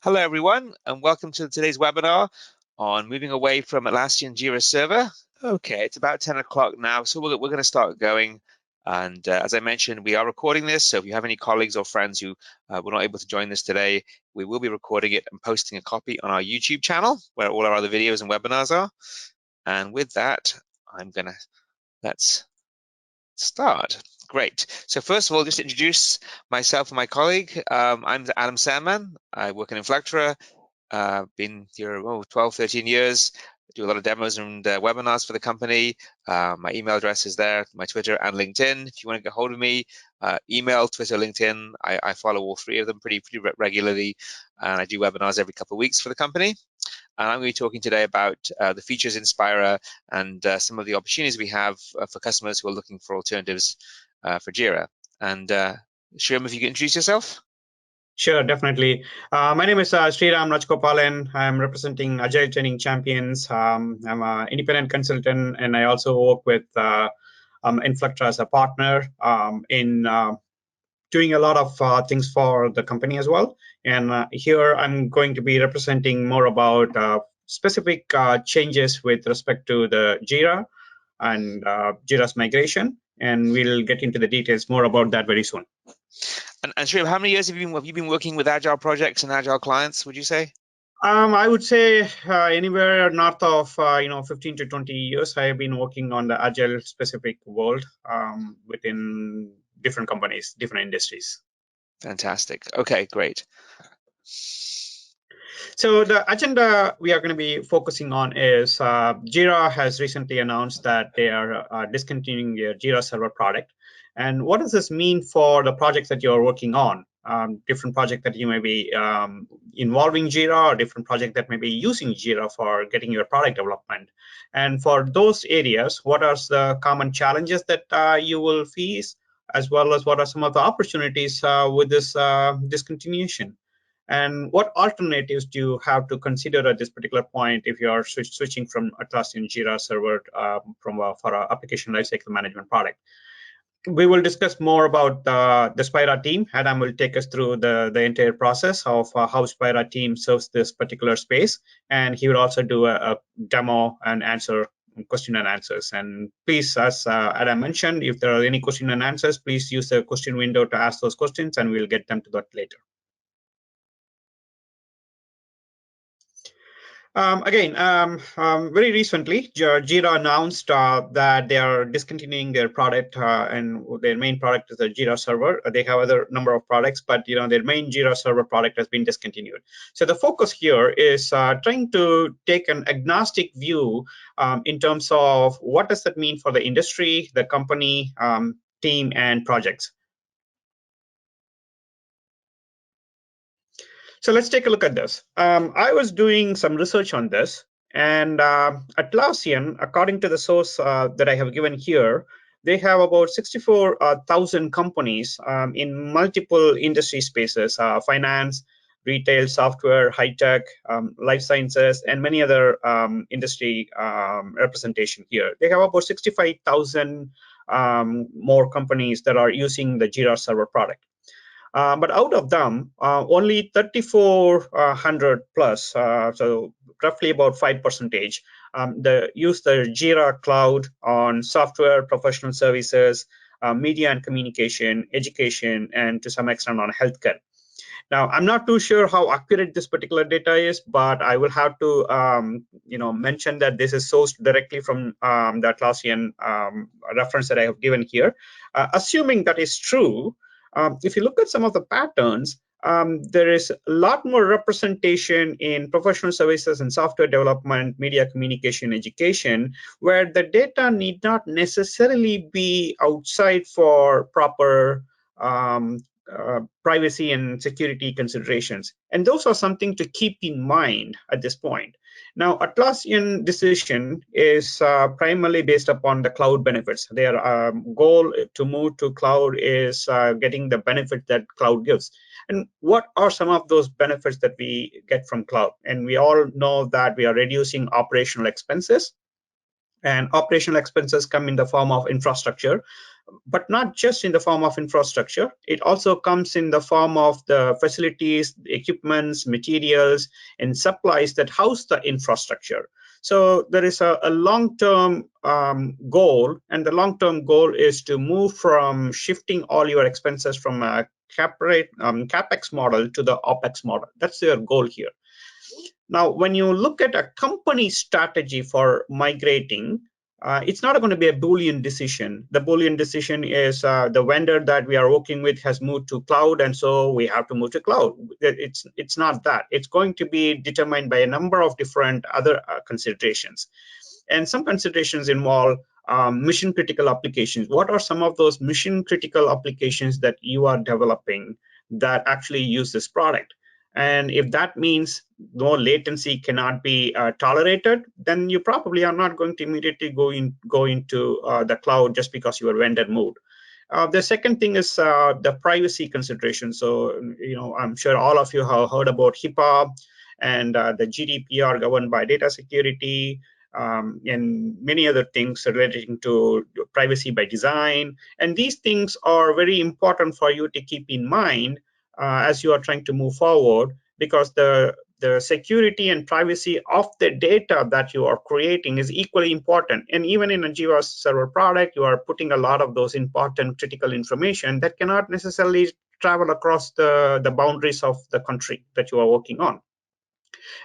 Hello, everyone, and welcome to today's webinar on moving away from Atlassian Jira Server. Okay, it's about 10 o'clock now, so we're going to start going. And as I mentioned, we are recording this, so if you have any colleagues or friends who were not able to join us today, we will be recording it and posting a copy on our YouTube channel, where all our other videos and webinars are. And with that, let's start. Great. So first of all, just introduce myself and my colleague. I'm Adam Sandman. I work in Inflectra. Been here 12, 13 years. Do a lot of demos and webinars for the company. My email address is there, my Twitter and LinkedIn. If you want to get hold of me, email, Twitter, LinkedIn. I follow all three of them pretty regularly, and I do webinars every couple of weeks for the company. And I'm going to be talking today about the features in Spira and some of the opportunities we have for customers who are looking for alternatives for Jira. And Shriram, if you could introduce yourself. Sure, definitely. My name is Sriram Rajgopalan. I'm representing Agile Training Champions. I'm an independent consultant, and I also work with Inflectra as a partner in doing a lot of things for the company as well. And here I'm going to be representing more about specific changes with respect to the Jira and Jira's migration. And we'll get into the details more about that very soon. And Shriram, how many years have you been working with Agile projects and Agile clients, would you say? I would say anywhere north of 15 to 20 years. I have been working on the Agile specific world within different companies, different industries. Fantastic. Okay, great. So the agenda we are going to be focusing on is Jira has recently announced that they are discontinuing their Jira Server product. And what does this mean for the projects that you're working on? Different projects that you may be involving Jira, or different projects that may be using Jira for getting your product development. And for those areas, what are the common challenges that you will face, as well as what are some of the opportunities with this discontinuation? And what alternatives do you have to consider at this particular point if you are switching from Atlassian Jira Server for an application lifecycle management product? We will discuss more about the Spira team. Adam will take us through the entire process of how Spira team serves this particular space. And he will also do a demo and answer question and answers. And please, as Adam mentioned, if there are any question and answers, please use the question window to ask those questions, and we'll get them to that later. Very recently, Jira announced that they are discontinuing their product, and their main product is the Jira Server. They have other number of products, but their main Jira Server product has been discontinued. So the focus here is trying to take an agnostic view in terms of what does that mean for the industry, the company, team, and projects. So let's take a look at this. I was doing some research on this, and Atlassian, according to the source that I have given here, they have about 64,000 companies in multiple industry spaces, finance, retail, software, high-tech, life sciences, and many other industry representation here. They have about 65,000 more companies that are using the Jira Server product. But out of them, only 3,400 plus, so roughly about 5%, use the Jira Cloud on software, professional services, media and communication, education, and to some extent on healthcare. Now, I'm not too sure how accurate this particular data is, but I will have to mention that this is sourced directly from the Atlassian reference that I have given here. Assuming that is true, if you look at some of the patterns, there is a lot more representation in professional services and software development, media communication, education, where the data need not necessarily be outside for proper privacy and security considerations. And those are something to keep in mind at this point. Now, Atlassian decision is primarily based upon the cloud benefits. Their goal to move to cloud is getting the benefit that cloud gives. And what are some of those benefits that we get from cloud? And we all know that we are reducing operational expenses. And operational expenses come in the form of infrastructure. but not just in the form of infrastructure. It also comes in the form of the facilities, equipments, materials, and supplies that house the infrastructure. So there is a long-term goal, and the long-term goal is to move from shifting all your expenses from a CapEx model to the OpEx model. That's their goal here. Now, when you look at a company strategy for migrating, it's not going to be a Boolean decision. The Boolean decision is the vendor that we are working with has moved to cloud, and so we have to move to cloud. It's not that. It's going to be determined by a number of different other considerations. And some considerations involve mission critical applications. What are some of those mission critical applications that you are developing that actually use this product? And if that means no latency cannot be tolerated, then you probably are not going to immediately go into the cloud just because your vendor moved. The second thing is the privacy consideration. So, I'm sure all of you have heard about HIPAA and the GDPR governed by data security, and many other things relating to privacy by design. And these things are very important for you to keep in mind as you are trying to move forward, because the security and privacy of the data that you are creating is equally important. And even in a Jira Server product, you are putting a lot of those important critical information that cannot necessarily travel across the boundaries of the country that you are working on.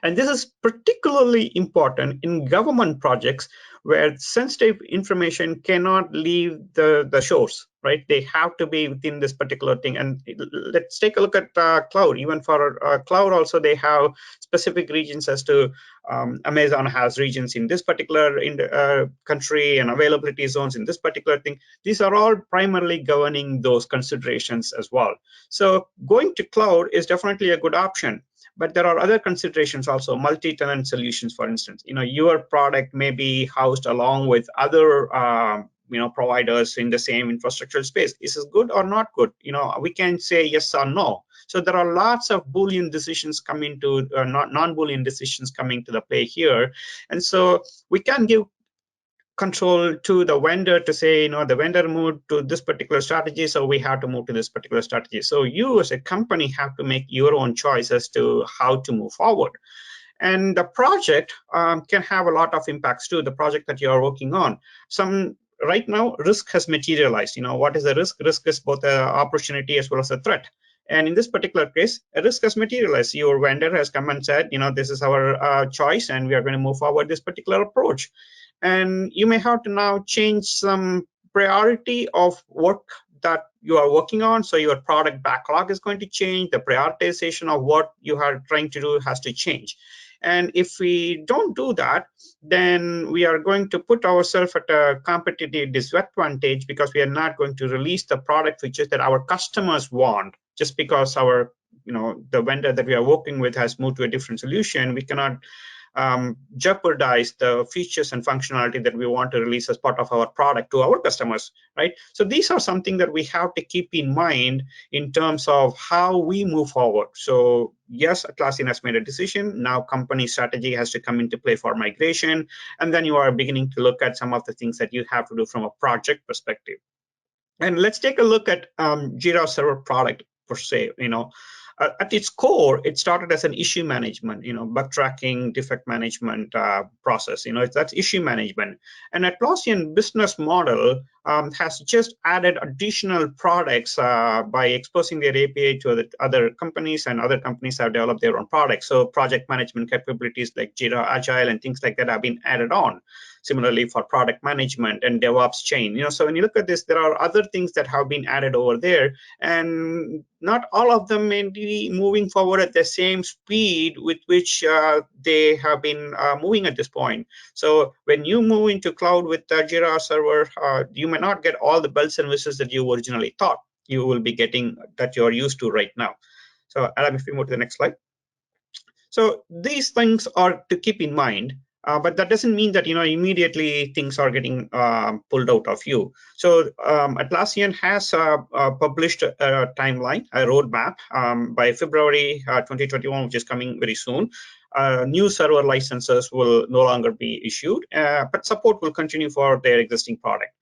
And this is particularly important in government projects where sensitive information cannot leave the shores, right? They have to be within this particular thing. And let's take a look at cloud. Even for cloud also, they have specific regions as to Amazon has regions in this particular country and availability zones in this particular thing. These are all primarily governing those considerations as well. So going to cloud is definitely a good option. But there are other considerations also, multi-tenant solutions, for instance. Your product may be housed along with other providers in the same infrastructure space. Is this good or not good? We can say yes or no. So there are lots of Boolean decisions coming to non-Boolean decisions coming to the play here. And so we can give control to the vendor to say, the vendor moved to this particular strategy, so we have to move to this particular strategy. So you as a company have to make your own choice as to how to move forward. And the project can have a lot of impacts too, the project that you are working on. Right now, risk has materialized. What is the risk? Risk is both an opportunity as well as a threat. And in this particular case, a risk has materialized. Your vendor has come and said, this is our choice, and we are going to move forward this particular approach. And you may have to now change some priority of work that you are working on. So your product backlog is going to change. The prioritization of what you are trying to do has to change. And if we don't do that, then we are going to put ourselves at a competitive disadvantage, because we are not going to release the product features that our customers want just because the vendor that we are working with has moved to a different solution. We cannot jeopardize the features and functionality that we want to release as part of our product to our customers, right? So these are something that we have to keep in mind in terms of how we move forward. So yes, Atlassian has made a decision. Now company strategy has to come into play for migration. And then you are beginning to look at some of the things that you have to do from a project perspective. And let's take a look at Jira Server product per se. At its core, it started as an issue management, bug tracking, defect management process. That's issue management. And Atlassian business model has just added additional products by exposing their API to other companies, and other companies have developed their own products. So project management capabilities like Jira Agile and things like that have been added on. Similarly for product management and DevOps chain. So when you look at this, there are other things that have been added over there, and not all of them may be moving forward at the same speed with which they have been moving at this point. So when you move into cloud with Jira Server, you may not get all the bells and whistles that you originally thought you will be getting, that you're used to right now. So Adam, if we move to the next slide. So these things are to keep in mind. But that doesn't mean that immediately things are getting pulled out of you. So Atlassian has published a timeline, a roadmap by February 2021, which is coming very soon. New server licenses will no longer be issued, but support will continue for their existing product.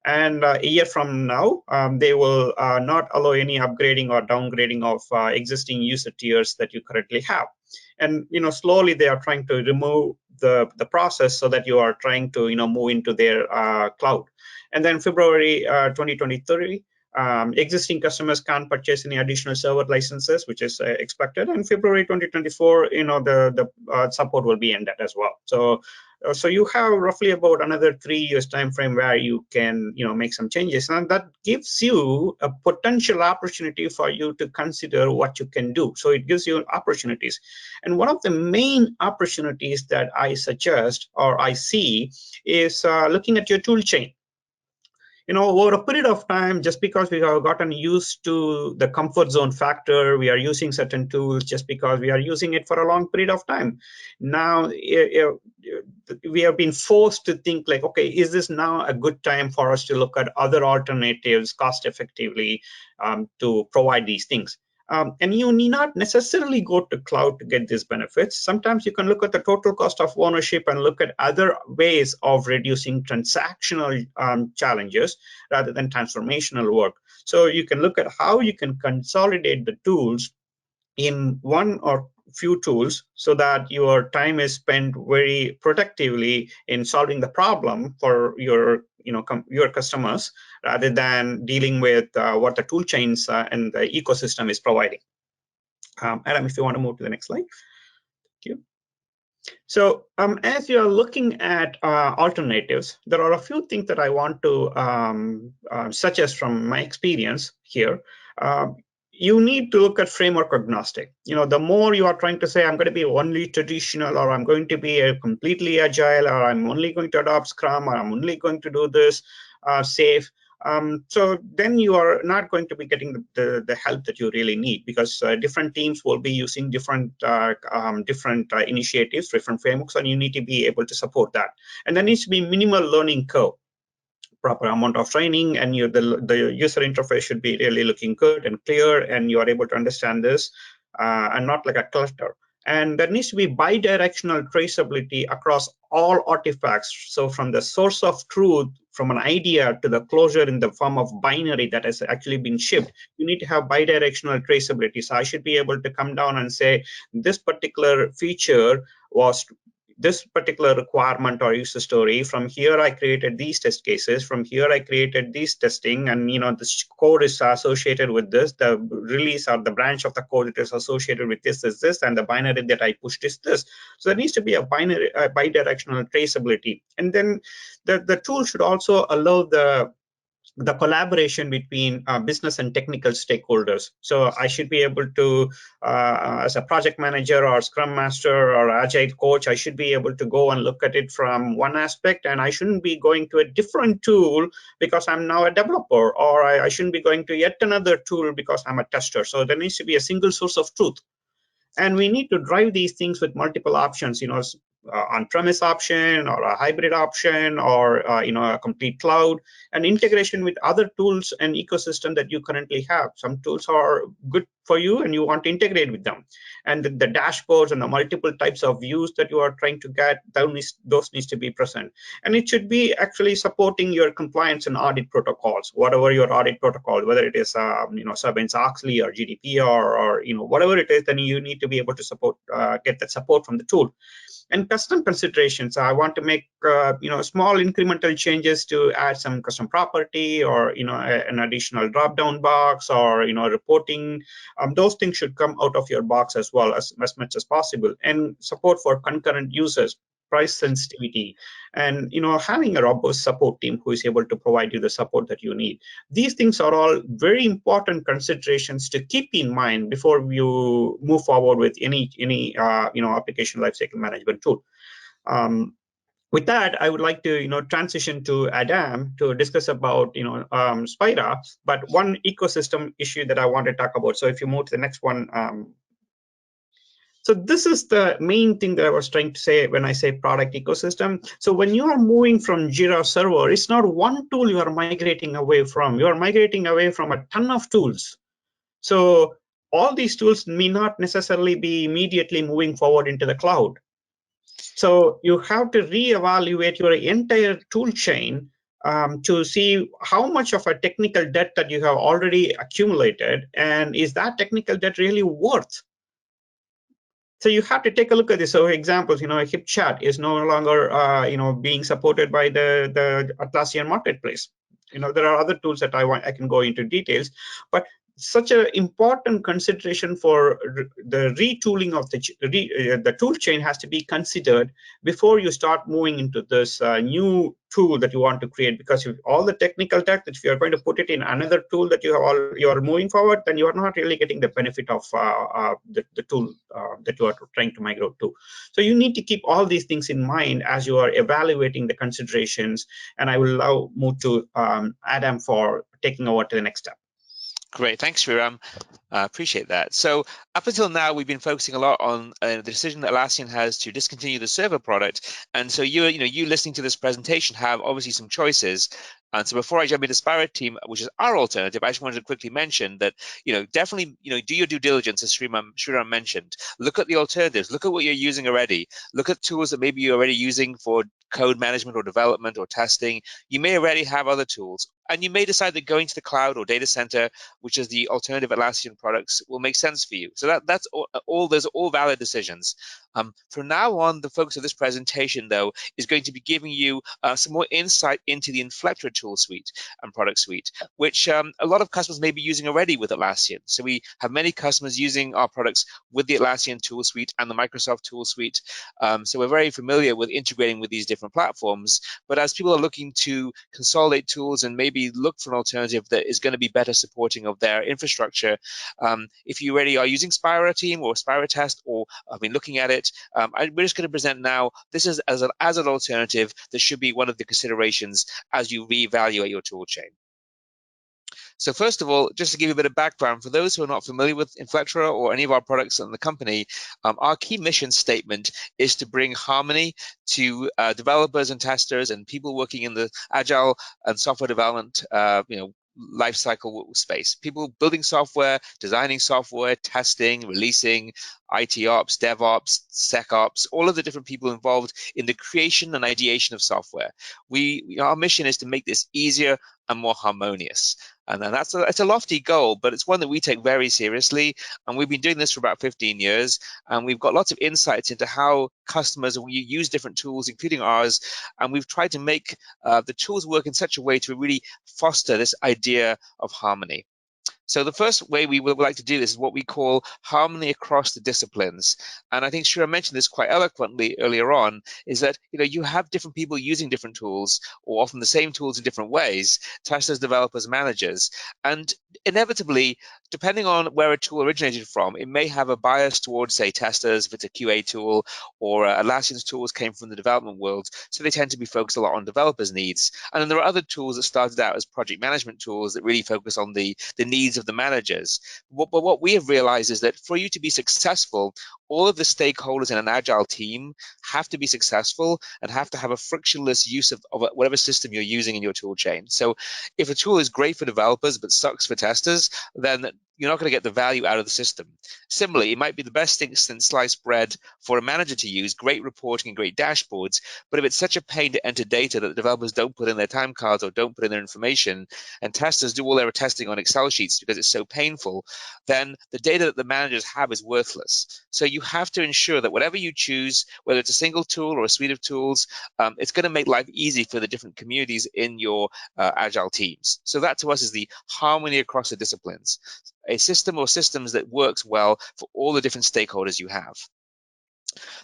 And a year from now, they will not allow any upgrading or downgrading of existing user tiers that you currently have. And slowly they are trying to remove the process so that you are trying to move into their cloud. And then February 2023, existing customers can't purchase any additional server licenses, which is expected. And February 2024, the support will be ended as well. So you have roughly about another 3 years time frame where you can make some changes, and that gives you a potential opportunity for you to consider what you can do. So it gives you opportunities, and one of the main opportunities that I suggest or I see is looking at your tool chain. Over a period of time, just because we have gotten used to the comfort zone factor, we are using certain tools just because we are using it for a long period of time. Now, we have been forced to think like, okay, is this now a good time for us to look at other alternatives cost effectively to provide these things? And you need not necessarily go to cloud to get these benefits. Sometimes you can look at the total cost of ownership and look at other ways of reducing transactional challenges rather than transformational work. So you can look at how you can consolidate the tools in one or few tools so that your time is spent very productively in solving the problem for your customers rather than dealing with what the tool chains and the ecosystem is providing. Adam, if you want to move to the next slide. Thank you. So as you're looking at alternatives, there are a few things that I want to suggest from my experience here. You need to look at framework agnostic. The more you are trying to say, I'm going to be only traditional, or I'm going to be a completely agile, or I'm only going to adopt Scrum, or I'm only going to do this safe. So then you are not going to be getting the help that you really need, because different teams will be using different initiatives, different frameworks, and you need to be able to support that. And there needs to be minimal learning curve, proper amount of training, and the user interface should be really looking good and clear, and you are able to understand this and not like a cluster. And there needs to be bi-directional traceability across all artifacts. So from the source of truth, from an idea to the closure in the form of binary that has actually been shipped, you need to have bi-directional traceability. So I should be able to come down and say, this particular feature was this particular requirement or user story. From here, I created these test cases. From here, I created these testing, and this code is associated with this. The release or the branch of the code that is associated with this is this, and the binary that I pushed is this. So there needs to be a bi-directional traceability, and then the tool should also allow the collaboration between business and technical stakeholders. So I should be able to, as a project manager or Scrum Master or Agile coach, I should be able to go and look at it from one aspect, and I shouldn't be going to a different tool because I'm now a developer, or I shouldn't be going to yet another tool because I'm a tester. So there needs to be a single source of truth. And we need to drive these things with multiple options, on-premise option or a hybrid option, or a complete cloud, and integration with other tools and ecosystem that you currently have. Some tools are good for you and you want to integrate with them, and the dashboards and the multiple types of views that you are trying to get, those needs to be present. And it should be actually supporting your compliance and audit protocols, whatever your audit protocol, whether it is Sarbanes-Oxley or GDPR or whatever it is, then you need to be able to support get that support from the tool. And custom considerations, I want to make small incremental changes to add some custom property, or an additional drop-down box, or reporting. Those things should come out of your box as well, as much as possible. And support for concurrent users, price sensitivity, and having a robust support team who is able to provide you the support that you need. These things are all very important considerations to keep in mind before you move forward with any application lifecycle management tool. With that, I would like to transition to Adam to discuss about Spira, but one ecosystem issue that I want to talk about. So if you move to the next one. So this is the main thing that I was trying to say when I say product ecosystem. So when you are moving from Jira Server, it's not one tool you are migrating away from. You are migrating away from a ton of tools. So all these tools may not necessarily be immediately moving forward into the cloud. So you have to reevaluate your entire tool chain to see how much of a technical debt that you have already accumulated, and is that technical debt really worth? So you have to take a look at this. So examples, HipChat is no longer, being supported by the Atlassian marketplace. There are other tools that I can go into details, but such an important consideration for the retooling of the tool chain has to be considered before you start moving into this new tool that you want to create. Because if all the technical debt, if you are going to put it in another tool that you are moving forward, then you are not really getting the benefit of the tool that you are trying to migrate to. So you need to keep all these things in mind as you are evaluating the considerations. And I will now move to Adam for taking over to the next step. Great, thanks, Sriram. Appreciate that. So up until now, we've been focusing a lot on the decision that Atlassian has to discontinue the server product. And so you listening to this presentation have obviously some choices. And so before I jump into Spira Team, which is our alternative, I just wanted to quickly mention that, definitely, do your due diligence, as Sriram mentioned. Look at the alternatives. Look at what you're using already. Look at tools that maybe you're already using for code management or development or testing. You may already have other tools. And you may decide that going to the cloud or data center, which is the alternative Atlassian products, will make sense for you. So that's all. Those are all valid decisions. From now on, the focus of this presentation, though, is going to be giving you some more insight into the Inflectra tool suite and product suite, which a lot of customers may be using already with Atlassian. So we have many customers using our products with the Atlassian tool suite and the Microsoft tool suite. So we're very familiar with integrating with these different platforms. But as people are looking to consolidate tools and maybe look for an alternative that is going to be better supporting of their infrastructure, if you already are using Spira Team or Spira Test or have been looking at it, we're just going to present now this is as an alternative that should be one of the considerations as you reevaluate your tool chain. So first of all, just to give you a bit of background, for those who are not familiar with Inflectra or any of our products in the company, our key mission statement is to bring harmony to developers and testers and people working in the agile and software development, life cycle space. People building software, designing software, testing, releasing, IT ops, DevOps, SecOps, all of the different people involved in the creation and ideation of software. Our mission is to make this easier and more harmonious. And then it's a lofty goal, but it's one that we take very seriously. And we've been doing this for about 15 years. And we've got lots of insights into how customers use different tools, including ours. And we've tried to make the tools work in such a way to really foster this idea of harmony. So the first way we would like to do this is what we call harmony across the disciplines. And I think Sriram mentioned this quite eloquently earlier on, is that you have different people using different tools, or often the same tools in different ways, testers, developers, managers. And inevitably, depending on where a tool originated from, it may have a bias towards, say, testers, if it's a QA tool, or Atlassian's tools came from the development world, so they tend to be focused a lot on developers' needs. And then there are other tools that started out as project management tools that really focus on the needs of the managers. But what we have realized is that for you to be successful, all of the stakeholders in an agile team have to be successful and have to have a frictionless use of whatever system you're using in your tool chain. So if a tool is great for developers but sucks for testers, then you're not going to get the value out of the system. Similarly, it might be the best thing since sliced bread for a manager to use, great reporting and great dashboards, but if it's such a pain to enter data that the developers don't put in their time cards or don't put in their information, and testers do all their testing on Excel sheets because it's so painful, then the data that the managers have is worthless. So you have to ensure that whatever you choose, whether it's a single tool or a suite of tools, it's going to make life easy for the different communities in your agile teams. So that to us is the harmony across the disciplines. A system or systems that works well for all the different stakeholders you have.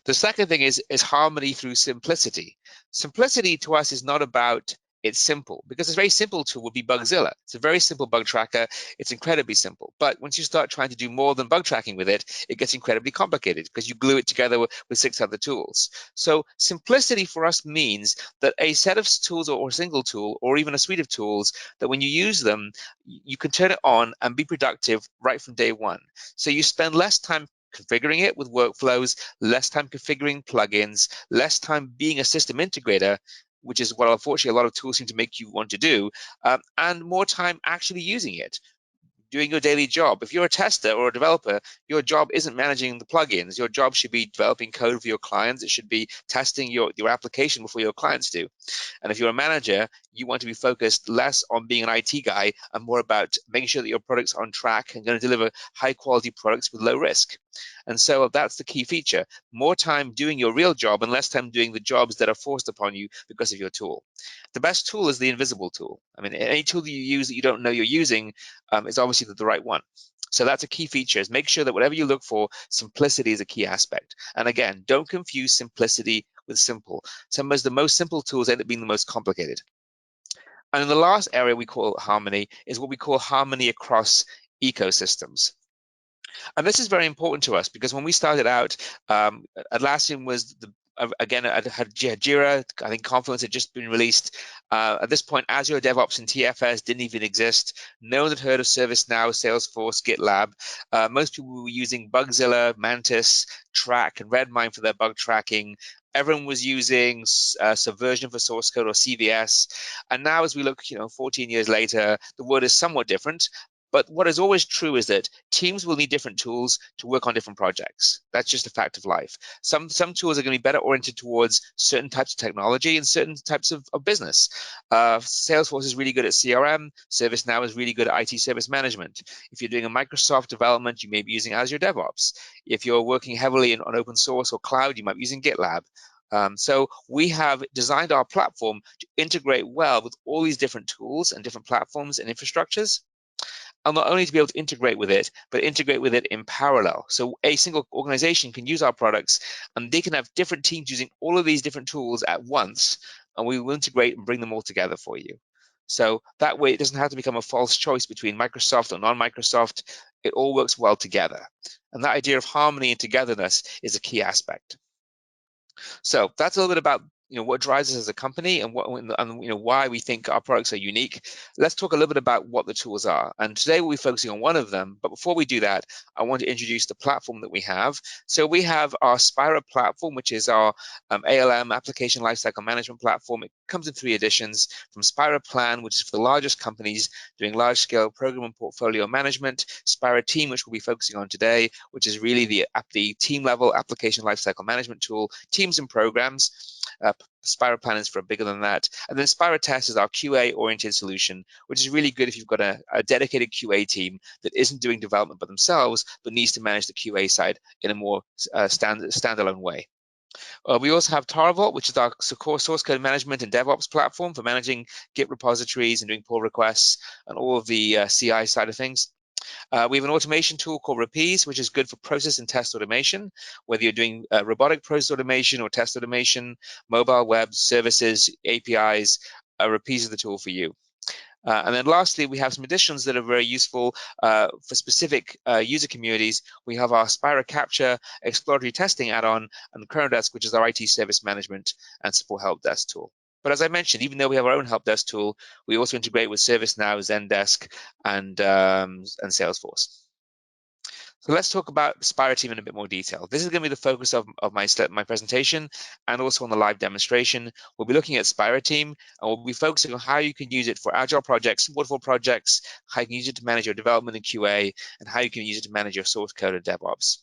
The second thing is harmony through simplicity. Simplicity to us is not about it's simple, because a very simple tool would be Bugzilla. It's a very simple bug tracker. It's incredibly simple. But once you start trying to do more than bug tracking with it, it gets incredibly complicated because you glue it together with 6 other tools. So simplicity for us means that a set of tools or a single tool or even a suite of tools that when you use them, you can turn it on and be productive right from day one. So you spend less time configuring it with workflows, less time configuring plugins, less time being a system integrator, which is what unfortunately a lot of tools seem to make you want to do, and more time actually using it. doing your daily job. If you're a tester or a developer, your job isn't managing the plugins. Your job should be developing code for your clients. It should be testing your application before your clients do. And if you're a manager, you want to be focused less on being an IT guy and more about making sure that your products are on track and going to deliver high quality products with low risk. And so that's the key feature. More time doing your real job and less time doing the jobs that are forced upon you because of your tool. The best tool is the invisible tool. I mean, any tool that you use that you don't know you're using is obviously the right one. So that's a key feature, is make sure that whatever you look for, simplicity is a key aspect. And again, don't confuse simplicity with simple. Sometimes the most simple tools end up being the most complicated. And then the last area we call harmony is what we call harmony across ecosystems. And this is very important to us because when we started out, Atlassian was again, I had Jira. I think Confluence had just been released. At this point, Azure DevOps and TFS didn't even exist. No one had heard of ServiceNow, Salesforce, GitLab. Most people were using Bugzilla, Mantis, Track, and Redmine for their bug tracking. Everyone was using Subversion for source code or CVS. And now as we look, 14 years later, the world is somewhat different. But what is always true is that teams will need different tools to work on different projects. That's just a fact of life. Some tools are going to be better oriented towards certain types of technology and certain types of business. Salesforce is really good at CRM. ServiceNow is really good at IT service management. If you're doing a Microsoft development, you may be using Azure DevOps. If you're working heavily on open source or cloud, you might be using GitLab. So we have designed our platform to integrate well with all these different tools and different platforms and infrastructures. And not only to be able to integrate with it, but integrate with it in parallel. So a single organization can use our products and they can have different teams using all of these different tools at once, and we will integrate and bring them all together for you. So that way it doesn't have to become a false choice between Microsoft or non-Microsoft. It all works well together. And that idea of harmony and togetherness is a key aspect. So that's a little bit about what drives us as a company and why we think our products are unique. Let's talk a little bit about what the tools are. And today we'll be focusing on one of them. But before we do that, I want to introduce the platform that we have. So we have our Spira platform, which is our ALM, Application Lifecycle Management platform. It comes in 3 editions, from Spira Plan, which is for the largest companies doing large-scale program and portfolio management, Spira Team, which we'll be focusing on today, which is really the team-level application lifecycle management tool, teams and programs. Spira Plan is for bigger than that. And then Spira Test is our QA-oriented solution, which is really good if you've got a dedicated QA team that isn't doing development by themselves, but needs to manage the QA side in a more standalone way. We also have Taravault, which is our core source code management and DevOps platform for managing Git repositories and doing pull requests and all of the CI side of things. We have an automation tool called Rapise, which is good for process and test automation, whether you're doing robotic process automation or test automation, mobile web services, APIs, Rapise is the tool for you. And then lastly, we have some additions that are very useful for specific user communities. We have our Spira Capture exploratory testing add-on and Chronodesk, which is our IT service management and support help desk tool. But as I mentioned, even though we have our own help desk tool, we also integrate with ServiceNow, Zendesk, and Salesforce. So let's talk about Spira Team in a bit more detail. This is going to be the focus of my presentation and also on the live demonstration. We'll be looking at Spira Team and we'll be focusing on how you can use it for agile projects, waterfall projects, how you can use it to manage your development in QA, and how you can use it to manage your source code and DevOps.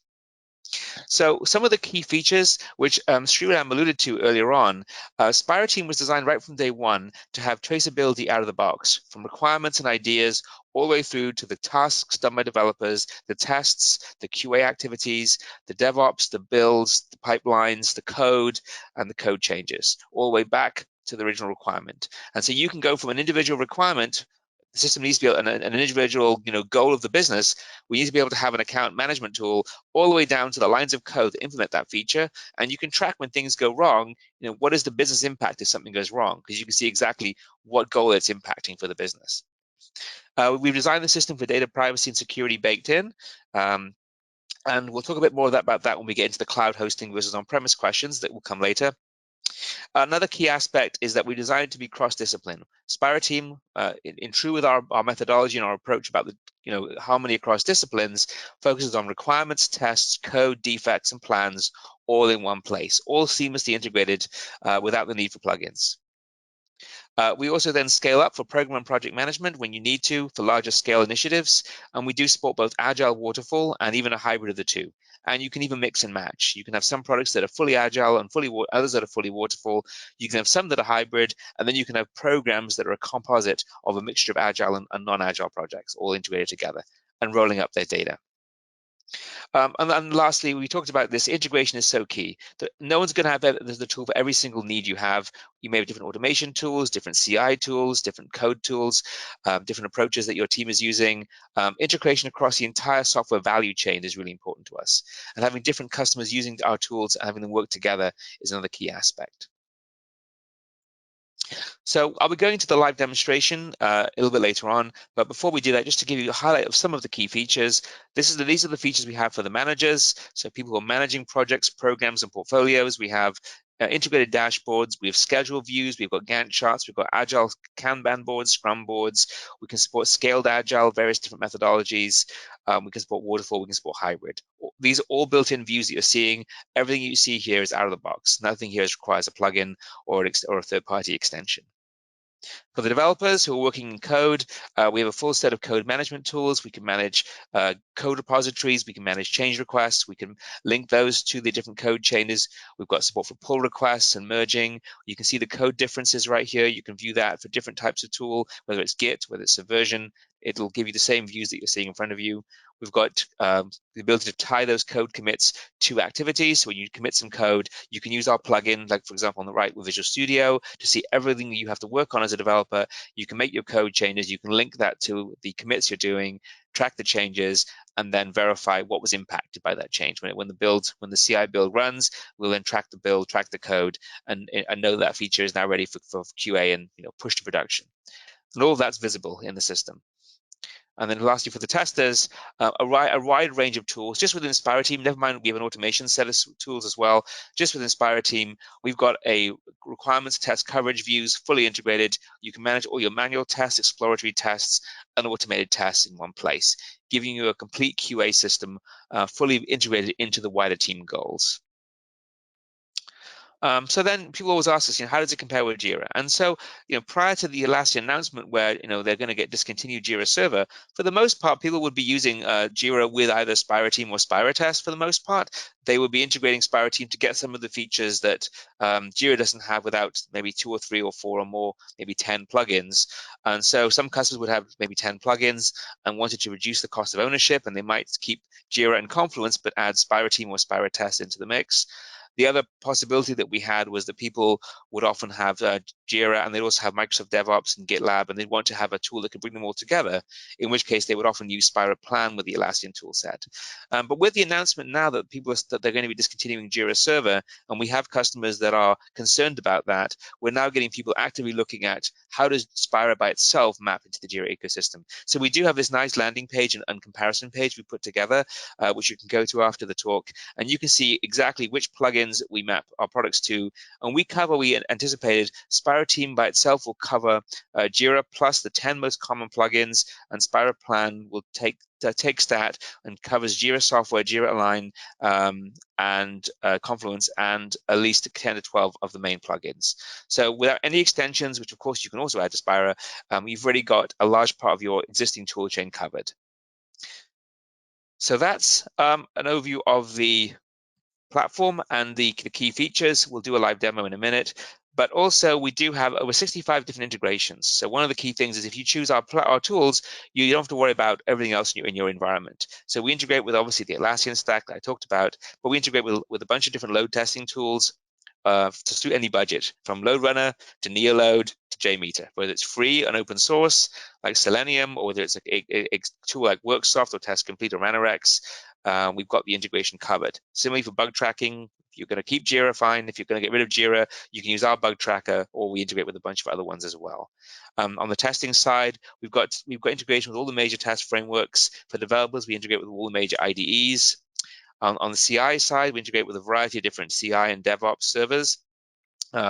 So some of the key features, which Sriram alluded to earlier on, Spira Team was designed right from day one to have traceability out of the box, from requirements and ideas all the way through to the tasks done by developers, the tests, the QA activities, the DevOps, the builds, the pipelines, the code, and the code changes, all the way back to the original requirement. And so you can go from an individual requirement. The system needs to be an individual, goal of the business. We need to be able to have an account management tool all the way down to the lines of code to implement that feature. And you can track when things go wrong. What is the business impact if something goes wrong? Because you can see exactly what goal it's impacting for the business. We've designed the system for data privacy and security baked in. And we'll talk a bit more about that when we get into the cloud hosting versus on-premise questions that will come later. Another key aspect is that we designed it to be cross-discipline. Spira Team, in true with our methodology and our approach about the harmony across disciplines, focuses on requirements, tests, code, defects, and plans all in one place, all seamlessly integrated without the need for plugins. We also then scale up for program and project management when you need to for larger scale initiatives. And we do support both agile, waterfall, and even a hybrid of the two. And you can even mix and match. You can have some products that are fully agile and others that are fully waterfall. You can have some that are hybrid, and then you can have programs that are a composite of a mixture of agile and non-agile projects all integrated together and rolling up their data. And then lastly, we talked about this integration is so key that no one's going to have the tool for every single need you have. You may have different automation tools, different CI tools, different code tools, different approaches that your team is using. Integration across the entire software value chain is really important to us. And having different customers using our tools and having them work together is another key aspect. So I'll be going to the live demonstration a little bit later on, but before we do that, just to give you a highlight of some of the key features, these are the features we have for the managers. So people who are managing projects, programs, and portfolios. We have integrated dashboards, we have schedule views, we've got Gantt charts, we've got agile Kanban boards, Scrum boards. We can support scaled agile, various different methodologies. We can support waterfall, we can support hybrid. These are all built-in views that you're seeing. Everything you see here is out of the box. Nothing here requires a plugin or a third-party extension. For the developers who are working in code, we have a full set of code management tools. We can manage code repositories. We can manage change requests. We can link those to the different code chains. We've got support for pull requests and merging. You can see the code differences right here. You can view that for different types of tool, whether it's Git, whether it's Subversion. It'll give you the same views that you're seeing in front of you. We've got the ability to tie those code commits to activities. So when you commit some code, you can use our plugin, like for example on the right with Visual Studio, to see everything that you have to work on as a developer. You can make your code changes. You can link that to the commits you're doing, track the changes, and then verify what was impacted by that change. When the CI build runs, we'll then track the build, track the code, and know that feature is now ready for QA and push to production. And all of that's visible in the system. And then lastly, for the testers, a wide range of tools just within Spira Team. Never mind, we have an automation set of tools as well. Just within Spira Team, we've got a requirements test coverage views fully integrated. You can manage all your manual tests, exploratory tests, and automated tests in one place, giving you a complete QA system fully integrated into the wider team goals. So then people always ask us, how does it compare with Jira? And so, prior to the Atlassian announcement where, they're going to get discontinued Jira Server, for the most part, people would be using Jira with either Spira Team or Spira Test for the most part. They would be integrating Spira Team to get some of the features that Jira doesn't have without maybe 2 or 3 or 4 or more, maybe 10 plugins. And so some customers would have maybe 10 plugins and wanted to reduce the cost of ownership, and they might keep Jira and Confluence, but add Spira Team or Spira Test into the mix. The other possibility that we had was that people would often have Jira, and they'd also have Microsoft DevOps and GitLab, and they'd want to have a tool that could bring them all together, in which case they would often use Spira Plan with the Atlassian tool set. But with the announcement now that they're going to be discontinuing Jira Server, and we have customers that are concerned about that, we're now getting people actively looking at how does Spira by itself map into the Jira ecosystem. So we do have this nice landing page and comparison page we put together, which you can go to after the talk, and you can see exactly which plugins we map our products to, and we anticipated Spira Team by itself will cover Jira plus the 10 most common plugins, and Spira Plan will takes that and covers Jira Software, Jira Align, and Confluence, and at least 10 to 12 of the main plugins. So without any extensions, which of course you can also add to Spira, you've already got a large part of your existing tool chain covered. So that's an overview of the platform and the key features. We'll do a live demo in a minute, but also we do have over 65 different integrations. So one of the key things is if you choose our tools, you don't have to worry about everything else in your environment. So we integrate with obviously the Atlassian stack that I talked about, but we integrate with a bunch of different load testing tools to suit any budget, from Load Runner to Neoload to JMeter, whether it's free and open source like Selenium, or whether it's a tool like Worksoft or Test Complete or Ranorex. We've got the integration covered. Similarly for bug tracking, if you're going to keep Jira, fine. If you're going to get rid of Jira, you can use our bug tracker, or we integrate with a bunch of other ones as well. On the testing side, we've got integration with all the major test frameworks. For developers, we integrate with all the major IDEs. On the CI side, we integrate with a variety of different CI and DevOps servers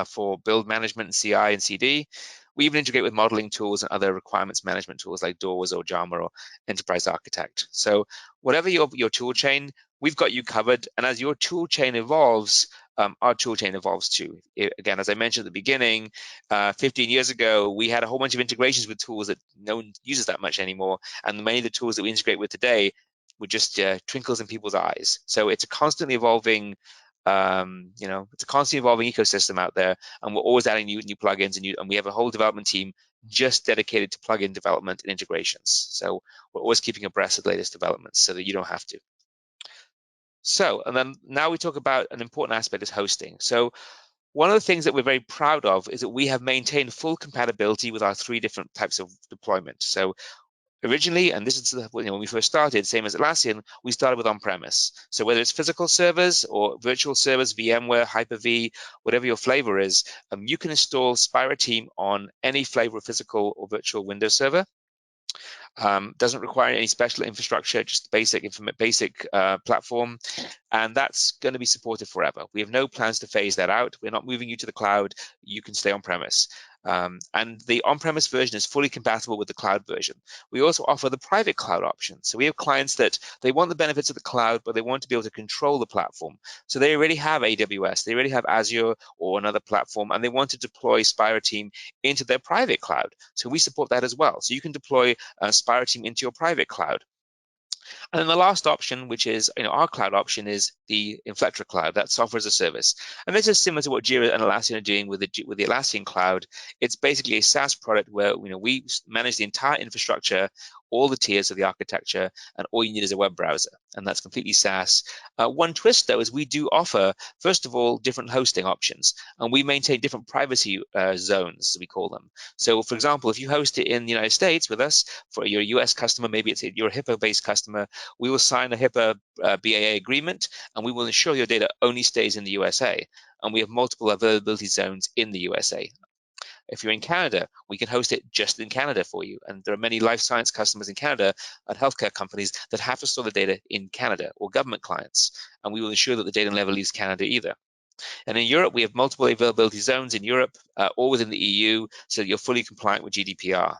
for build management and CI and CD. We even integrate with modeling tools and other requirements management tools like Doors or JAMA or Enterprise Architect. So whatever your tool chain, we've got you covered. And as your tool chain evolves, our toolchain evolves too. Again, as I mentioned at the beginning, 15 years ago, we had a whole bunch of integrations with tools that no one uses that much anymore. And many of the tools that we integrate with today were just twinkles in people's eyes. So it's a constantly evolving, it's a constantly evolving ecosystem out there, and we're always adding new plugins, and we have a whole development team just dedicated to plugin development and integrations. So we're always keeping abreast of the latest developments so that you don't have to. So, and then now we talk about an important aspect is hosting. So one of the things that we're very proud of is that we have maintained full compatibility with our 3 different types of deployment. So originally, and this is when we first started, same as Atlassian, we started with on-premise. So whether it's physical servers or virtual servers, VMware, Hyper-V, whatever your flavor is, you can install Spira Team on any flavor of physical or virtual Windows server. Doesn't require any special infrastructure, just basic platform, and that's going to be supported forever. We have no plans to phase that out. We're not moving you to the cloud. You can stay on premise. And the on-premise version is fully compatible with the cloud version. We also offer the private cloud option. So we have clients that they want the benefits of the cloud, but they want to be able to control the platform. So they already have AWS, they already have Azure or another platform, and they want to deploy Spira Team into their private cloud. So we support that as well. So you can deploy Spira Team into your private cloud. And then the last option, which is our cloud option, is the Inflectra Cloud, that software as a service. And this is similar to what Jira and Atlassian are doing with the Atlassian Cloud. It's basically a SaaS product where we manage the entire infrastructure, all the tiers of the architecture, and all you need is a web browser, and that's completely SaaS. One twist, though, is we do offer, first of all, different hosting options, and we maintain different privacy zones, as we call them. So, for example, if you host it in the United States with us, for your US customer, maybe you're a HIPAA-based customer, we will sign a HIPAA BAA agreement, and we will ensure your data only stays in the USA. And we have multiple availability zones in the USA. If you're in Canada, we can host it just in Canada for you. And there are many life science customers in Canada and healthcare companies that have to store the data in Canada, or government clients. And we will ensure that the data never leaves Canada either. And in Europe, we have multiple availability zones in Europe or within the EU, so that you're fully compliant with GDPR.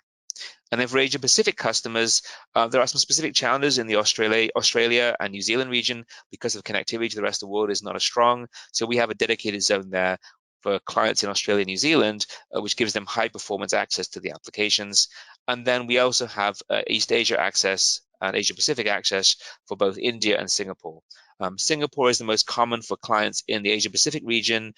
And then for Asia Pacific customers, there are some specific challenges in the Australia and New Zealand region because of connectivity to the rest of the world is not as strong. So we have a dedicated zone there for clients in Australia and New Zealand, which gives them high performance access to the applications. And then we also have East Asia access and Asia Pacific access for both India and Singapore. Singapore is the most common for clients in the Asia Pacific region.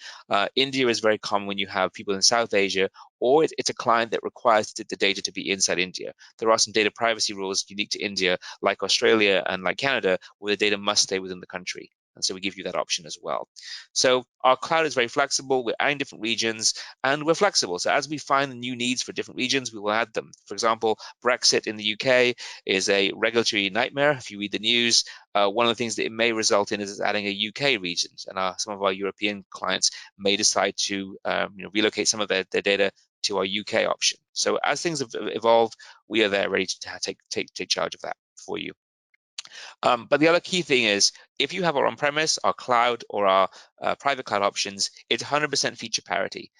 India is very common when you have people in South Asia, or it's a client that requires the data to be inside India. There are some data privacy rules unique to India, like Australia and like Canada, where the data must stay within the country. And so we give you that option as well. So our cloud is very flexible. We're adding different regions, and we're flexible. So as we find the new needs for different regions, we will add them. For example, Brexit in the UK is a regulatory nightmare. If you read the news, one of the things that it may result in is adding a UK region, and some of our European clients may decide to relocate some of their data to our UK option. So as things have evolved, we are there ready to take charge of that for you. But the other key thing is, if you have our on-premise, our cloud, or our private cloud options, it's 100% feature parity.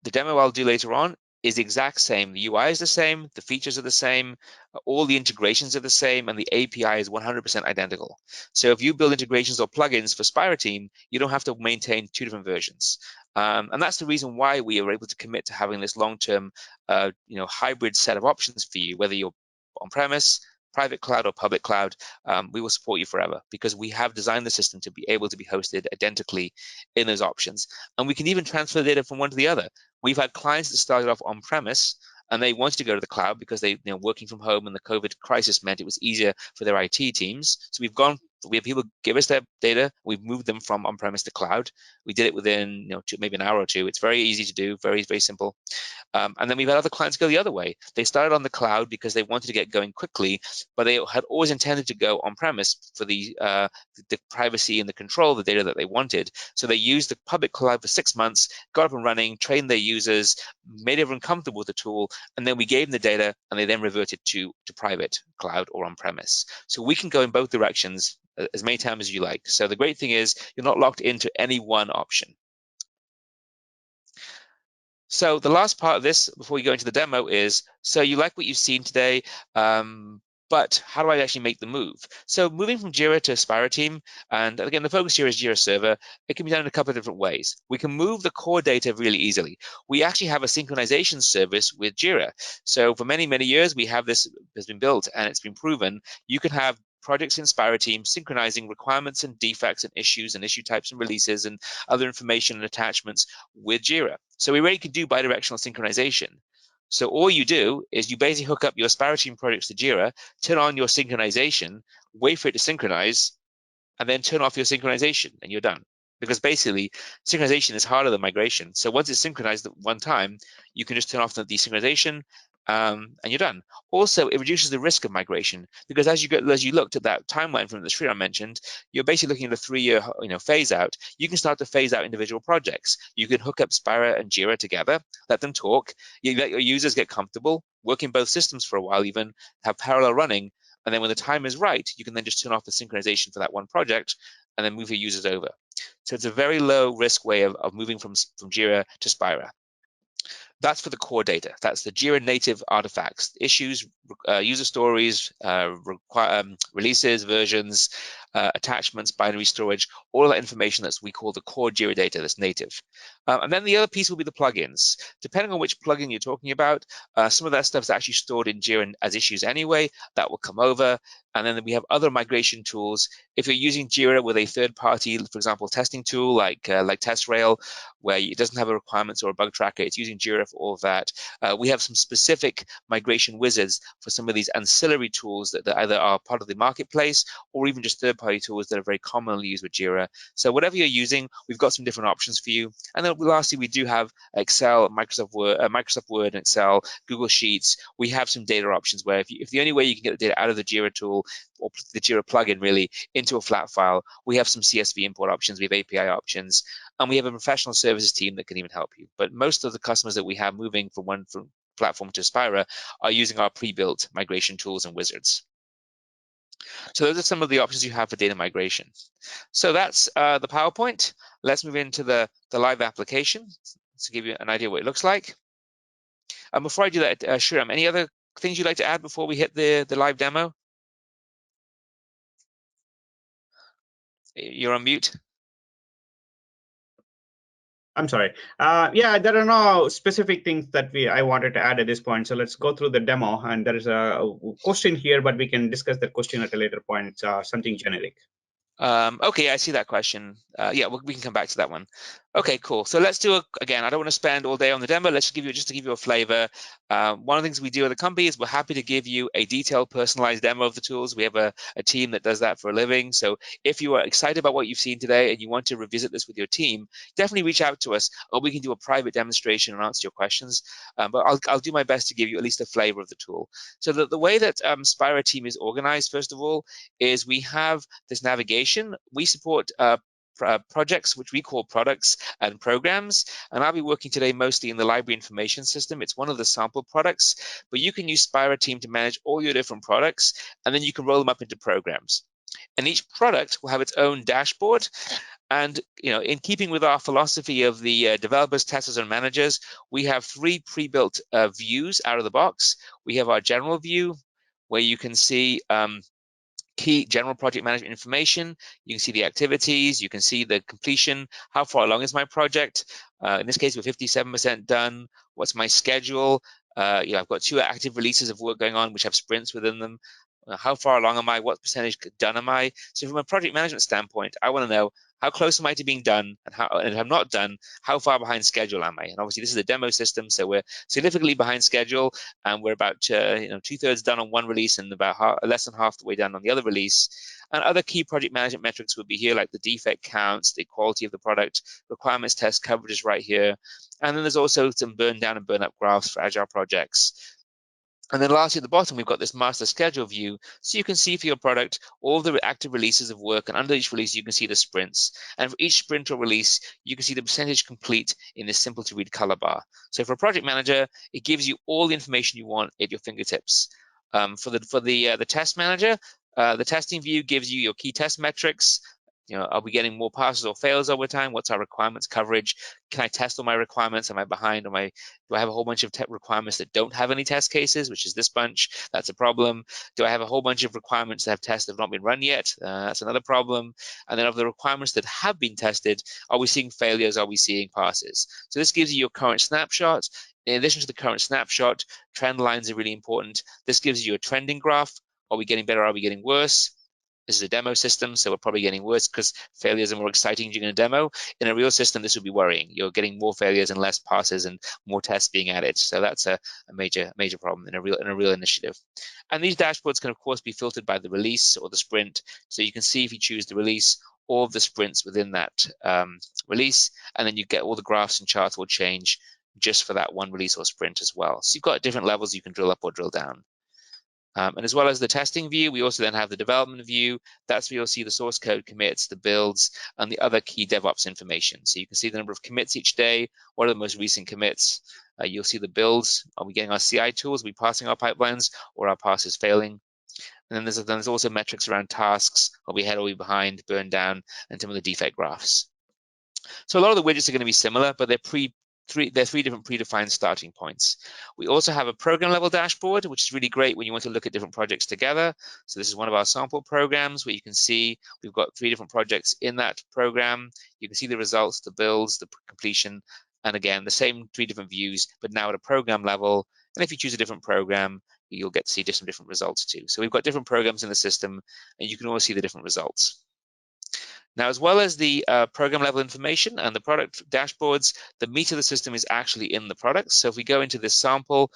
The demo I'll do later on is the exact same. The UI is the same, the features are the same, all the integrations are the same, and the API is 100% identical. So if you build integrations or plugins for Spira Team, you don't have to maintain 2 different versions. And that's the reason why we are able to commit to having this long-term, hybrid set of options for you, whether you're on-premise, private cloud, or public cloud. We will support you forever because we have designed the system to be able to be hosted identically in those options. And we can even transfer data from one to the other. We've had clients that started off on-premise and they wanted to go to the cloud because they, working from home and the COVID crisis meant it was easier for their IT teams. So we have people give us their data. We've moved them from on-premise to cloud. We did it within maybe an hour or two. It's very easy to do, very, very simple. And then we've had other clients go the other way. They started on the cloud because they wanted to get going quickly, but they had always intended to go on-premise for the privacy and the control of the data that they wanted. So they used the public cloud for 6 months, got up and running, trained their users, made everyone comfortable with the tool, and then we gave them the data, and they then reverted to private cloud or on-premise. So we can go in both directions as many times as you like. So the great thing is you're not locked into any one option. So the last part of this, before we go into the demo, is, so you like what you've seen today. But how do I actually make the move? So moving from Jira to Spira Team, and again, the focus here is Jira Server, it can be done in a couple of different ways. We can move the core data really easily. We actually have a synchronization service with Jira. So for many, many years, we have this has been built and it's been proven. You can have projects in Spira Team synchronizing requirements and defects and issues and issue types and releases and other information and attachments with Jira. So we really can do bidirectional synchronization. So all you do is you basically hook up your Spira Team projects to Jira, turn on your synchronization, wait for it to synchronize, and then turn off your synchronization, and you're done. Because basically, synchronization is harder than migration. So once it's synchronized at one time, you can just turn off the desynchronization, and you're done. Also, it reduces the risk of migration because as you looked at that timeline from the Sridhar mentioned, you're basically looking at a 3-year phase out. You can start to phase out individual projects. You can hook up Spira and Jira together, let them talk. You let your users get comfortable, work in both systems for a while, even have parallel running. And then when the time is right, you can then just turn off the synchronization for that one project and then move your users over. So it's a very low risk way of moving from Jira to Spira. That's for the core data. That's the Jira native artifacts, issues, user stories, releases, versions, attachments, binary storage, all of that information that we call the core Jira data that's native. And then the other piece will be the plugins. Depending on which plugin you're talking about, some of that stuff is actually stored in Jira as issues anyway. That will come over. And then we have other migration tools. If you're using Jira with a third-party, for example, testing tool like TestRail, where it doesn't have a requirements or a bug tracker, it's using Jira for all of that. We have some specific migration wizards for some of these ancillary tools that either are part of the marketplace or even just third-party tools that are very commonly used with Jira. So whatever you're using, we've got some different options for you. And then lastly, we do have Excel, Microsoft Word and Excel, Google Sheets. We have some data options where if the only way you can get the data out of the Jira tool or the Jira plugin really into a flat file, we have some CSV import options, we have API options, and we have a professional services team that can even help you. But most of the customers that we have moving from one platform to Spira are using our pre-built migration tools and wizards. So those are some of the options you have for data migration. So that's the PowerPoint. Let's move into the live application to give you an idea what it looks like. And before I do that, Sriram, any other things you'd like to add before we hit the live demo? You're on mute. I'm sorry. Yeah, there are no specific things that I wanted to add at this point. So let's go through the demo. And there is a question here, but we can discuss that question at a later point, something generic. Okay, I see that question. Yeah, we can come back to that one. Okay, cool. So let's do again. I don't want to spend all day on the demo. Let's just to give you a flavor. One of the things we do at the company is we're happy to give you a detailed, personalized demo of the tools. We have a team that does that for a living. So if you are excited about what you've seen today and you want to revisit this with your team, definitely reach out to us, or we can do a private demonstration and answer your questions. But I'll do my best to give you at least a flavor of the tool. So the way that Spira Team is organized, first of all, is we have this navigation. We support projects which we call products and programs, and I'll be working today mostly in the library information system. It's one of the sample products, but you can use Spira Team to manage all your different products, and then you can roll them up into programs. And each product will have its own dashboard. And in keeping with our philosophy of the developers, testers, and managers, we have 3 pre-built views out of the box. We have our general view, where you can see key general project management information. You can see the activities, you can see the completion, how far along is my project. In this case, we're 57% done. What's my schedule? I've got 2 active releases of work going on, which have sprints within them. How far along am I? What percentage done am I? So from a project management standpoint, I want to know how close am I to being done, and if I'm not done, how far behind schedule am I? And obviously, this is a demo system, so we're significantly behind schedule, and we're about 2/3 done on one release and about less than half the way done on the other release. And other key project management metrics would be here, like the defect counts, the quality of the product, requirements test coverage is right here, and then there's also some burn down and burn up graphs for agile projects. And then lastly, at the bottom, we've got this master schedule view. So you can see for your product all the active releases of work, and under each release, you can see the sprints. And for each sprint or release, you can see the percentage complete in this simple to read color bar. So for a project manager, it gives you all the information you want at your fingertips. For the test manager, the testing view gives you your key test metrics, are we getting more passes or fails over time? What's our requirements coverage? Can I test all my requirements? Am I behind? Do I have a whole bunch of requirements that don't have any test cases, which is this bunch? That's a problem. Do I have a whole bunch of requirements that have tests that have not been run yet? That's another problem. And then of the requirements that have been tested, are we seeing failures? Are we seeing passes? So this gives you your current snapshot. In addition to the current snapshot, trend lines are really important. This gives you a trending graph. Are we getting better? Are we getting worse? This is a demo system, so we're probably getting worse because failures are more exciting during a demo. In a real system, this would be worrying. You're getting more failures and less passes and more tests being added. So that's a major problem in a real initiative. And these dashboards can, of course, be filtered by the release or the sprint. So you can see if you choose the release, all of the sprints within that release, and then you get all the graphs and charts will change just for that one release or sprint as well. So you've got different levels you can drill up or drill down. And as well as the testing view, we also then have the development view. That's where you'll see the source code commits, the builds, and the other key DevOps information. So you can see the number of commits each day, what are the most recent commits. You'll see the builds. Are we getting our CI tools? Are we passing our pipelines, or are our passes failing? And then there's also metrics around tasks. Are we ahead, are we behind, burn down, and some of the defect graphs. So a lot of the widgets are going to be similar, but they're three different predefined starting points. We also have a program level dashboard, which is really great when you want to look at different projects together. So this is one of our sample programs where you can see we've got 3 different projects in that program. You can see the results, the builds, the completion, and again, the same 3 different views, but now at a program level. And if you choose a different program, you'll get to see some different results too. So we've got different programs in the system, and you can always see the different results. Now, as well as the program level information and the product dashboards, the meat of the system is actually in the products. So if we go into this sample,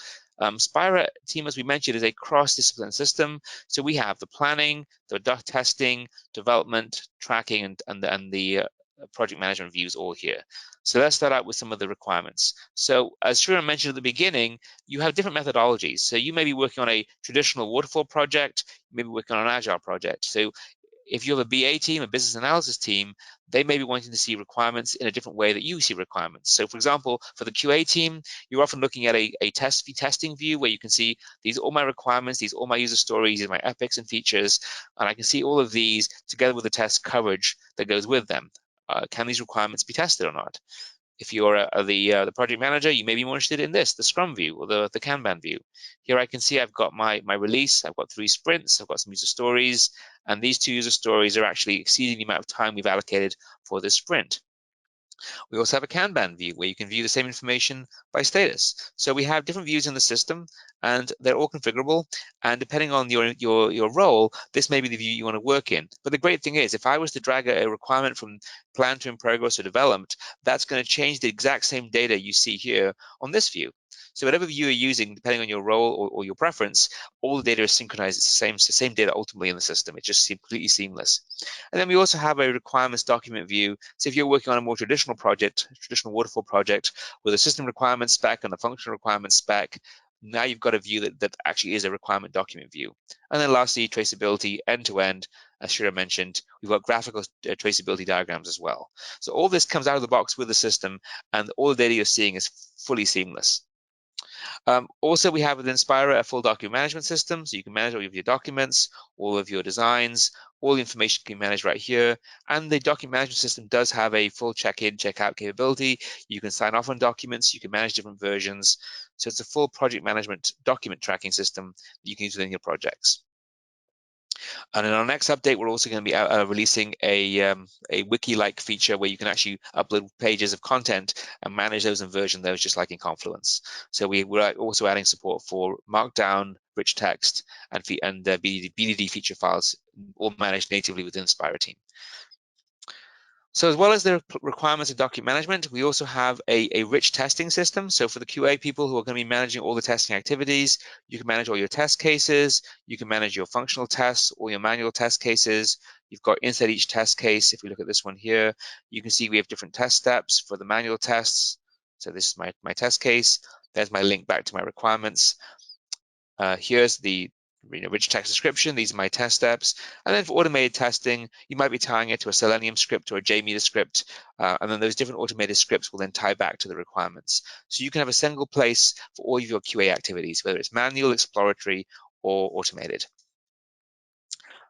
Spira team, as we mentioned, is a cross-discipline system. So we have the planning, the testing, development, tracking, and the project management views all here. So let's start out with some of the requirements. So as Sriram mentioned at the beginning, you have different methodologies. So you may be working on a traditional waterfall project, you may be working on an agile project. So if you have a BA team, a business analysis team, they may be wanting to see requirements in a different way that you see requirements. So for example, for the QA team, you're often looking at a testing view where you can see these are all my requirements, these are all my user stories, these are my epics and features, and I can see all of these together with the test coverage that goes with them. Can these requirements be tested or not? If you're the project manager, you may be more interested in this, the Scrum view or the Kanban view. Here I can see I've got my release, I've got 3 sprints, I've got some user stories, and these 2 user stories are actually exceeding the amount of time we've allocated for this sprint. We also have a Kanban view where you can view the same information by status. So we have different views in the system, and they're all configurable. And depending on your role, this may be the view you want to work in. But the great thing is, if I was to drag a requirement from plan to in progress or development, that's going to change the exact same data you see here on this view. So whatever view you're using, depending on your role or your preference, all the data is synchronized. It's the same data ultimately in the system. It's just completely seamless. And then we also have a requirements document view. So if you're working on a more traditional project, traditional waterfall project with a system requirements spec and a functional requirements spec, now you've got a view that actually is a requirement document view. And then lastly, traceability end-to-end. As Shira mentioned, we've got graphical traceability diagrams as well. So all this comes out of the box with the system, and all the data you're seeing is fully seamless. Also, we have within Spira a full document management system, so you can manage all of your documents, all of your designs, all the information can be managed right here. And the document management system does have a full check-in, check-out capability. You can sign off on documents, you can manage different versions. So it's a full project management document tracking system that you can use within your projects. And in our next update, we're also going to be releasing a wiki-like feature where you can actually upload pages of content and manage those and version those just like in Confluence. So we're also adding support for Markdown, rich text, and BDD feature files, all managed natively within Spira team. So as well as the requirements of document management, we also have a rich testing system. So for the QA people who are going to be managing all the testing activities, you can manage all your test cases, you can manage your functional tests, all your manual test cases. You've got inside each test case. If we look at this one here, you can see we have different test steps for the manual tests. So this is my test case. There's my link back to my requirements. Here's the rich text description. These are my test steps. And then for automated testing, you might be tying it to a Selenium script or a JMeter script. And then those different automated scripts will then tie back to the requirements. So you can have a single place for all of your QA activities, whether it's manual, exploratory, or automated.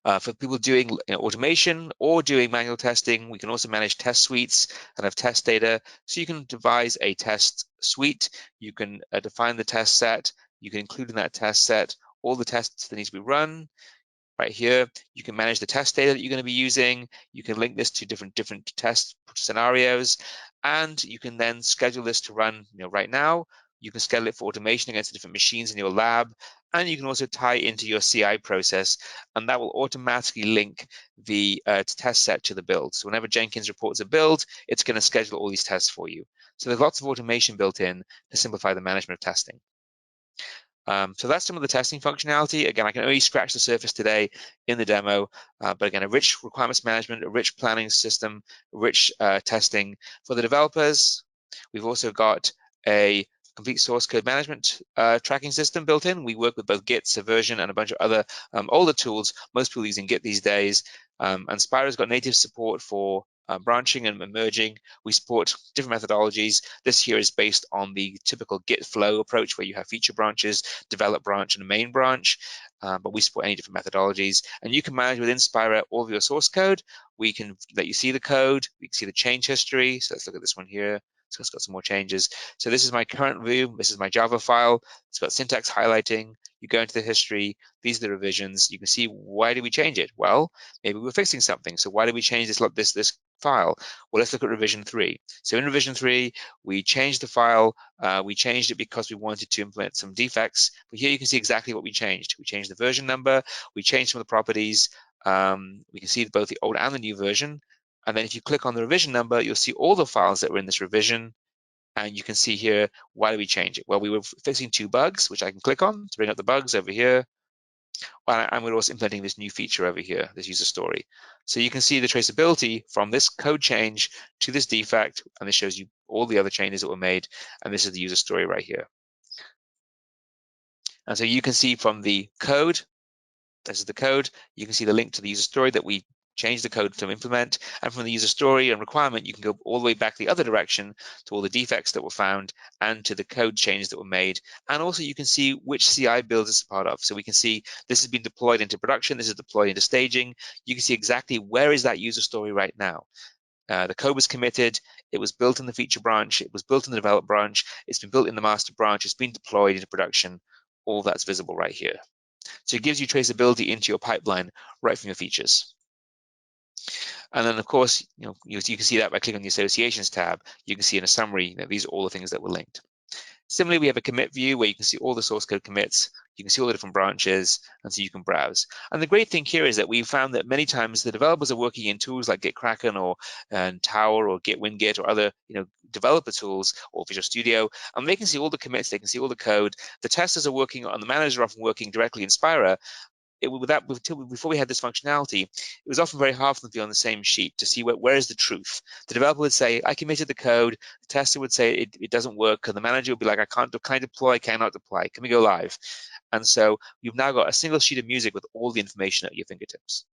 For people doing automation or doing manual testing, we can also manage test suites and have test data. So you can devise a test suite, you can define the test set, you can include in that test set all the tests that need to be run. Right here, you can manage the test data that you're going to be using. You can link this to different test scenarios, and you can then schedule this to run right now. You can schedule it for automation against the different machines in your lab, and you can also tie into your CI process, and that will automatically link the test set to the build. So whenever Jenkins reports a build, it's going to schedule all these tests for you. So there's lots of automation built in to simplify the management of testing. So that's some of the testing functionality. Again, I can only scratch the surface today in the demo, but again, a rich requirements management, a rich planning system, rich testing for the developers. We've also got a complete source code management tracking system built in. We work with both Git, Subversion, and a bunch of other older tools. Most people using Git these days. And Spira's got native support for branching and merging. We support different methodologies. This here is based on the typical Git flow approach where you have feature branches, develop branch, and a main branch, but we support any different methodologies. And you can manage within Spira all of your source code. We can let you see the code. We can see the change history. So let's look at this one here. So it's got some more changes. So this is my current view. This is my Java file. It's got syntax highlighting. You go into the history. These are the revisions. You can see, why did we change it? Well, maybe we're fixing something. So why did we change this file? Well, let's look at revision 3. So in revision 3, we changed the file. We changed it because we wanted to implement some defects. But here you can see exactly what we changed. We changed the version number. We changed some of the properties. We can see both the old and the new version. And then if you click on the revision number, you'll see all the files that were in this revision. And you can see here, why did we change it? Well, we were fixing 2 bugs, which I can click on to bring up the bugs over here. And we're also implementing this new feature over here, this user story. So you can see the traceability from this code change to this defect, and this shows you all the other changes that were made. And this is the user story right here. And so you can see from the code, this is the code, you can see the link to the user story that we change the code to implement, and from the user story and requirement, you can go all the way back the other direction to all the defects that were found and to the code changes that were made. And also you can see which CI build it's part of. So we can see this has been deployed into production, this is deployed into staging. You can see exactly where is that user story right now. The code was committed, it was built in the feature branch, it was built in the develop branch, it's been built in the master branch, it's been deployed into production. All that's visible right here. So it gives you traceability into your pipeline right from your features. And then, of course, you can see that by clicking on the Associations tab. You can see in a summary that these are all the things that were linked. Similarly, we have a commit view where you can see all the source code commits. You can see all the different branches, and so you can browse. And the great thing here is that we've found that many times the developers are working in tools like GitKraken or Tower or GitWingit or other developer tools or Visual Studio, and they can see all the commits, they can see all the code. The testers are working on, the managers are often working directly in Spira. Before we had this functionality, it was often very hard for them to be on the same sheet to see where is the truth. The developer would say, I committed the code. The tester would say it doesn't work, and the manager would be like, can I deploy? Cannot deploy. Can we go live? And so you've now got a single sheet of music with all the information at your fingertips.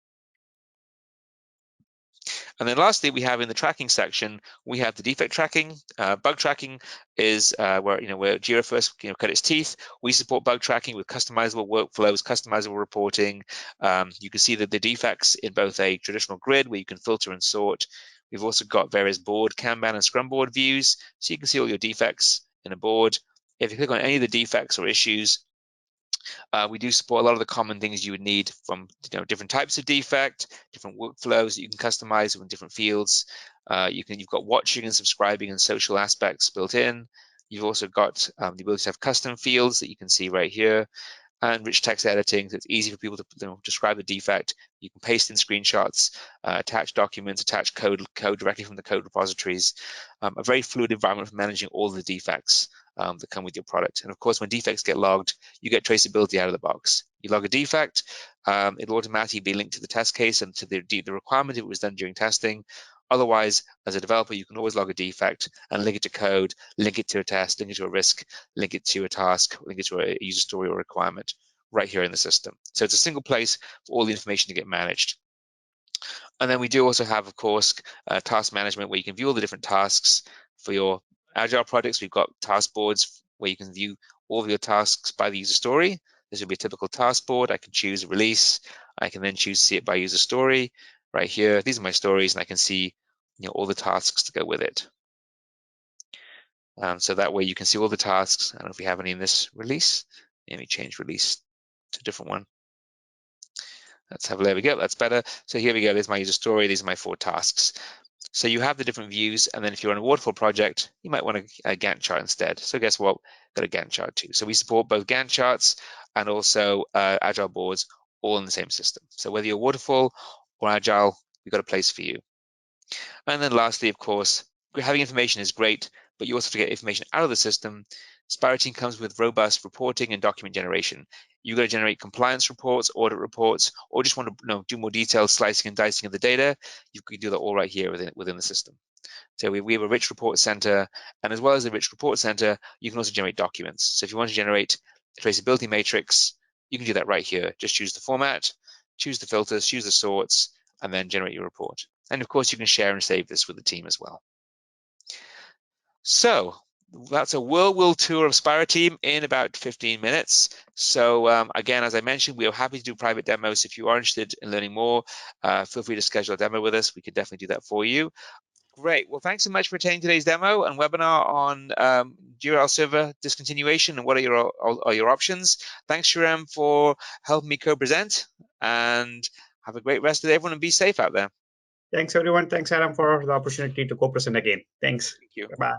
And then lastly, we have in the tracking section, we have the defect tracking. Bug tracking is where Jira first cut its teeth. We support bug tracking with customizable workflows, customizable reporting. You can see that the defects in both a traditional grid where you can filter and sort. We've also got various board, Kanban, and Scrum board views, so you can see all your defects in a board. If you click on any of the defects or issues, we do support a lot of the common things you would need from different types of defect, different workflows that you can customize with different fields. You've got watching and subscribing and social aspects built in. You've also got the ability to have custom fields that you can see right here, and rich text editing, so it's easy for people to describe a defect. You can paste in screenshots, attach documents, attach code directly from the code repositories. A very fluid environment for managing all the defects that come with your product. And of course, when defects get logged, you get traceability out of the box. You log a defect, it'll automatically be linked to the test case and to the requirement if it was done during testing. Otherwise, as a developer, you can always log a defect and link it to code, link it to a test, link it to a risk, link it to a task, link it to a user story or requirement right here in the system. So it's a single place for all the information to get managed. And then we do also have, of course, task management where you can view all the different tasks for your Agile projects. We've got task boards where you can view all of your tasks by the user story. This would be a typical task board. I can choose a release. I can then choose to see it by user story right here. These are my stories, and I can see all the tasks to go with it. So that way you can see all the tasks. I don't know if we have any in this release. Let me change release to a different one. Let's have, there we go, that's better. So here we go, there's my user story, these are my 4 tasks. So you have the different views, and then if you're on a waterfall project, you might want a Gantt chart instead. So guess what, got a Gantt chart too. So we support both Gantt charts and also Agile boards all in the same system. So whether you're waterfall or Agile, we've got a place for you. And then lastly, of course, having information is great, but you also have to get information out of the system. Spiro Team comes with robust reporting and document generation. You've got to generate compliance reports, audit reports, or just want to do more detailed slicing and dicing of the data. You can do that all right here within the system. So we have a rich report center, and as well as a rich report center, you can also generate documents. So if you want to generate a traceability matrix, you can do that right here. Just choose the format, choose the filters, choose the sorts, and then generate your report. And of course, you can share and save this with the team as well. So that's a whirlwind tour of Spiro Team in about 15 minutes. So again, as I mentioned, we are happy to do private demos. If you are interested in learning more, feel free to schedule a demo with us. We could definitely do that for you. Great. Well, thanks so much for attending today's demo and webinar on Jira Server discontinuation and what are your options. Thanks, Shriram, for helping me co-present, and have a great rest of the day, everyone, and be safe out there. Thanks, everyone. Thanks, Adam, for the opportunity to co-present again. Thanks. Thank you. Bye.